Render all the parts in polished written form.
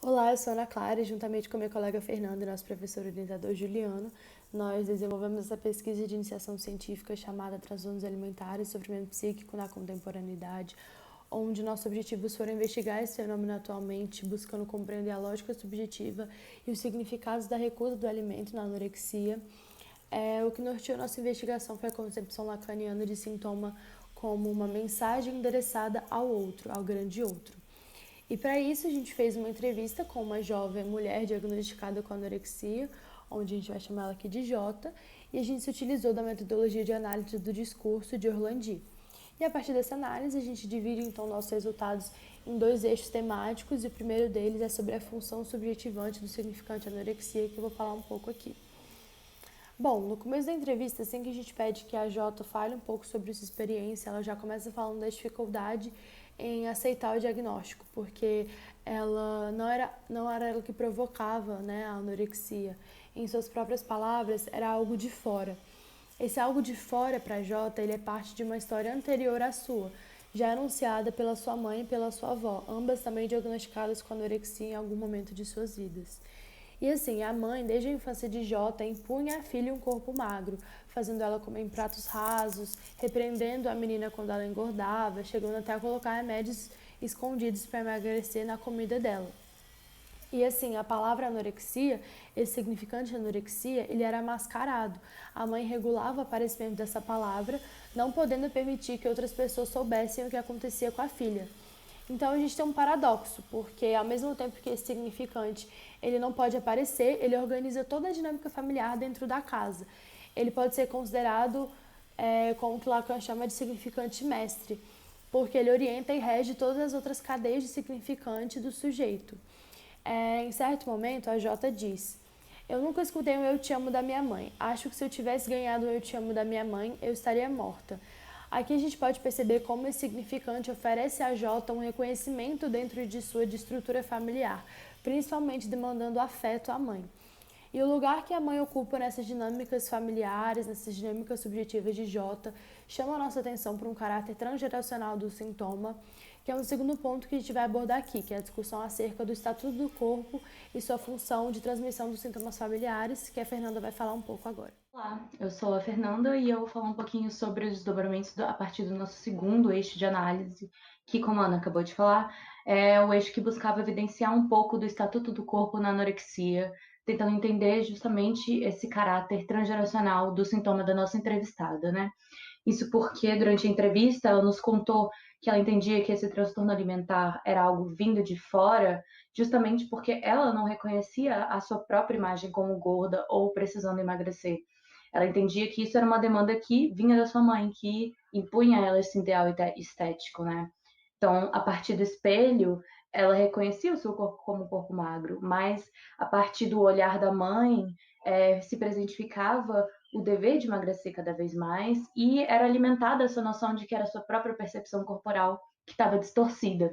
Olá, eu sou Ana Clara e juntamente com minha colega Fernanda e nosso professor orientador Juliano, nós desenvolvemos essa pesquisa de iniciação científica chamada Transtornos Alimentares e Sofrimento Psíquico na Contemporaneidade, onde nossos objetivos foram investigar esse fenômeno atualmente, buscando compreender a lógica subjetiva e os significados da recusa do alimento na anorexia. O que norteou nossa investigação foi a concepção lacaniana de sintoma como uma mensagem endereçada ao outro, ao grande outro. E para isso a gente fez uma entrevista com uma jovem mulher diagnosticada com anorexia, onde a gente vai chamar ela aqui de Jota, e a gente se utilizou da metodologia de análise do discurso de Orlandi. E a partir dessa análise a gente divide então nossos resultados em dois eixos temáticos, e o primeiro deles é sobre a função subjetivante do significante anorexia, que eu vou falar um pouco aqui. Bom, no começo da entrevista, assim que a gente pede que a Jota fale um pouco sobre sua experiência, ela já começa falando da dificuldade em aceitar o diagnóstico, porque ela não era ela que provocava, né, a anorexia. Em suas próprias palavras, era algo de fora. Esse algo de fora para a Jota, ele é parte de uma história anterior à sua, já anunciada pela sua mãe e pela sua avó, ambas também diagnosticadas com anorexia em algum momento de suas vidas. E assim, a mãe, desde a infância de Jota, impunha à filha um corpo magro, fazendo ela comer em pratos rasos, repreendendo a menina quando ela engordava, chegando até a colocar remédios escondidos para emagrecer na comida dela. E assim, a palavra anorexia, esse significante de anorexia, ele era mascarado. A mãe regulava o aparecimento dessa palavra, não podendo permitir que outras pessoas soubessem o que acontecia com a filha. Então a gente tem um paradoxo, porque ao mesmo tempo que esse significante ele não pode aparecer, ele organiza toda a dinâmica familiar dentro da casa. Ele pode ser considerado como o que Lacan chama de significante mestre, porque ele orienta e rege todas as outras cadeias de significante do sujeito. Em certo momento, a Jota diz: eu nunca escutei um eu te amo da minha mãe. Acho que se eu tivesse ganhado um eu te amo da minha mãe, eu estaria morta. Aqui a gente pode perceber como esse significante oferece a Jota um reconhecimento dentro de sua estrutura familiar, principalmente demandando afeto à mãe. E o lugar que a mãe ocupa nessas dinâmicas familiares, nessas dinâmicas subjetivas de Jota, chama a nossa atenção para um caráter transgeracional do sintoma, que é um segundo ponto que a gente vai abordar aqui, que é a discussão acerca do estatuto do corpo e sua função de transmissão dos sintomas familiares, que a Fernanda vai falar um pouco agora. Olá, eu sou a Fernanda e eu vou falar um pouquinho sobre os desdobramentos a partir do nosso segundo eixo de análise, que, como a Ana acabou de falar, é o eixo que buscava evidenciar um pouco do estatuto do corpo na anorexia, tentando entender justamente esse caráter transgeracional do sintoma da nossa entrevistada, né? Isso porque, durante a entrevista, ela nos contou que ela entendia que esse transtorno alimentar era algo vindo de fora, justamente porque ela não reconhecia a sua própria imagem como gorda ou precisando emagrecer. Ela entendia que isso era uma demanda que vinha da sua mãe, que impunha a ela esse ideal estético, né? Então, a partir do espelho, ela reconhecia o seu corpo como um corpo magro, mas a partir do olhar da mãe, se presentificava o dever de emagrecer cada vez mais e era alimentada essa noção de que era a sua própria percepção corporal que estava distorcida.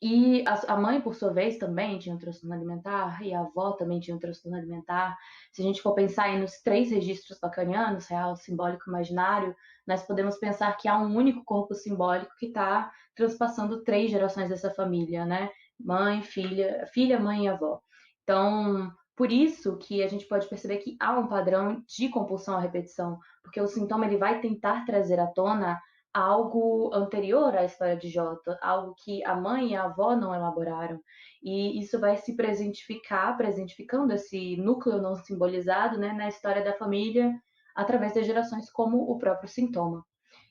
E a mãe, por sua vez, também tinha um transtorno alimentar, e a avó também tinha um transtorno alimentar. Se a gente for pensar aí nos três registros lacanianos, real, simbólico e imaginário, nós podemos pensar que há um único corpo simbólico que está transpassando três gerações dessa família, né? Mãe, filha, filha, mãe e avó. Então, por isso que a gente pode perceber que há um padrão de compulsão à repetição, porque o sintoma ele vai tentar trazer à tona algo anterior à história de Jota, algo que a mãe e a avó não elaboraram. E isso vai se presentificando esse núcleo não simbolizado, né, na história da família, através das gerações, como o próprio sintoma.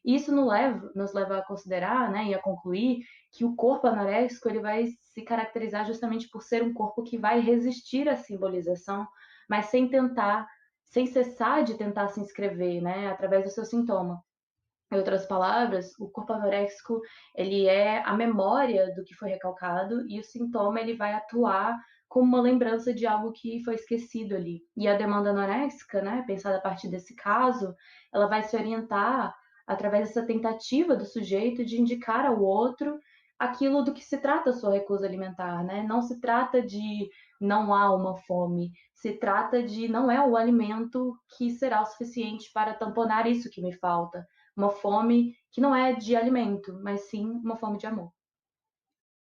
E isso nos leva a considerar, né, e a concluir que o corpo anoréxico ele vai se caracterizar justamente por ser um corpo que vai resistir à simbolização, mas sem cessar de tentar se inscrever, né, através do seu sintoma. Em outras palavras, o corpo anoréxico ele é a memória do que foi recalcado e o sintoma ele vai atuar como uma lembrança de algo que foi esquecido ali. E a demanda anoréxica, né, pensada a partir desse caso, ela vai se orientar através dessa tentativa do sujeito de indicar ao outro aquilo do que se trata a sua recusa alimentar, né? Não se trata de não há uma fome, se trata de não é o alimento que será o suficiente para tamponar isso que me falta, uma fome que não é de alimento, mas sim uma fome de amor.